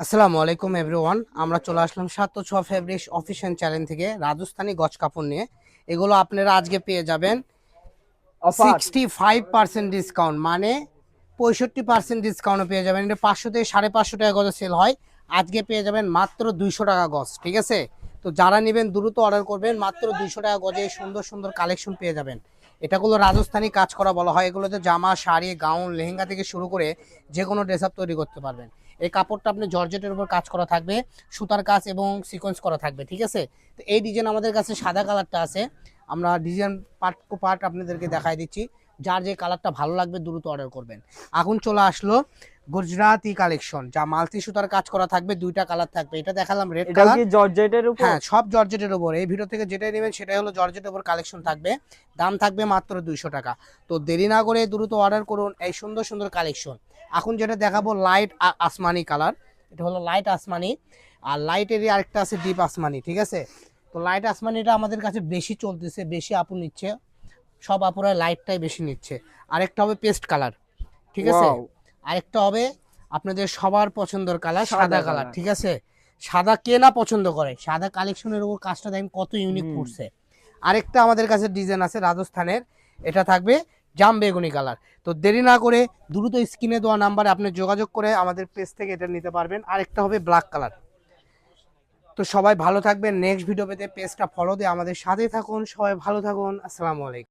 আসসালামু আলাইকুম এভরিওয়ান, আমরা চলে আসলাম ৭০৬ ফেব্রিক্স অফিসিয়াল চ্যানেল থেকে রাজস্থানী গজ কাপড় নিয়ে। এগুলো আপনারা আজকে পেয়ে যাবেন অফার 65% ডিসকাউন্ট, মানে 65% ডিসকাউন্টে পেয়ে যাবেন। এটা 500 থেকে 550 টাকা গজে সেল হয়, আজকে পেয়ে যাবেন মাত্র 200 টাকা গজ। ঠিক আছে, তো যারা নেবেন দ্রুত অর্ডার করবেন, মাত্র 200 টাকা গজে সুন্দর সুন্দর কালেকশন পেয়ে যাবেন। এটাগুলো রাজস্থানী কাজ করা বলা হয়, এগুলোতে জামা, শাড়ি, গাউন, লেহেঙ্গা থেকে শুরু করে যে কোনো ড্রেস আপ তৈরি করতে পারবেন। এই কাপড়টা আপনি জর্জেটের উপর কাজ করা থাকবে, সুতার কাজ এবং সিকোয়েন্স করা থাকবে। ঠিক আছে, তো এই ডিজাইন আমাদের কাছে সাদা কালারটা আছে, আমরা ডিজাইন পার্ট টু পার্ট আপনাদেরকে দেখাই দিচ্ছি। যার যে কালারটা ভালো লাগবে দ্রুত অর্ডার করবেন। এখন চলে আসলো গুজরাতি কালেকশন, যা মাল্টি সুতার কাজ করা থাকবে, দুইটা কালার থাকবে। এটা দেখালাম রেড এটাও কালার। কি জর্জেটের উপর? হ্যাঁ, সব জর্জেটের উপর। এই ভিডিও থেকে যেটাই নেবেন সেটাই হলো জর্জেটের উপর কালেকশন থাকবে, দাম থাকবে মাত্র 200 টাকা। তো দেরি না করে দ্রুত অর্ডার করুন এই সুন্দর সুন্দর কালেকশন। এখন যেটা দেখাবো লাইট আসমানি কালার, এটা হলো লাইট আসমানি, আর লাইটেরই আরেকটা আছে ডিপ আসমানি। ঠিক আছে, তো লাইট আসমানিটা আমাদের কাছে বেশি চলতেছে, বেশি আপু নিচ্ছে, সব আপুরা লাইটটাই বেশি নিচ্ছে। আরেকটা হবে পেস্ট কালার। ঠিক আছে, ওয়াও, আরেকটা হবে আপনাদের সবার পছন্দের কালার সাদা সাদা কালার। কালার। ঠিক আছে, সাদা কে না পছন্দ করে, সাদা কালেকশনের উপর কাজটা দেখেন কত ইউনিক হুম। করছে। আরেকটা আমাদের কাছে ডিজাইন আছে রাজস্থানের, এটা থাকবে জাম বেগুনি কালার। তো দেরি না করে দ্রুত স্ক্রিনে দেওয়া নাম্বারে আপনি যোগাযোগ করে আমাদের পেজ থেকে এটা নিতে পারবেন। আরেকটা হবে ব্ল্যাক কালার। তো সবাই ভালো থাকবেন, নেক্সট ভিডিও পেতে পেজটা ফলো দিয়ে আমাদের সাথে থাকুন। সবাই ভালো থাকুন, আসসালামু আলাইকুম।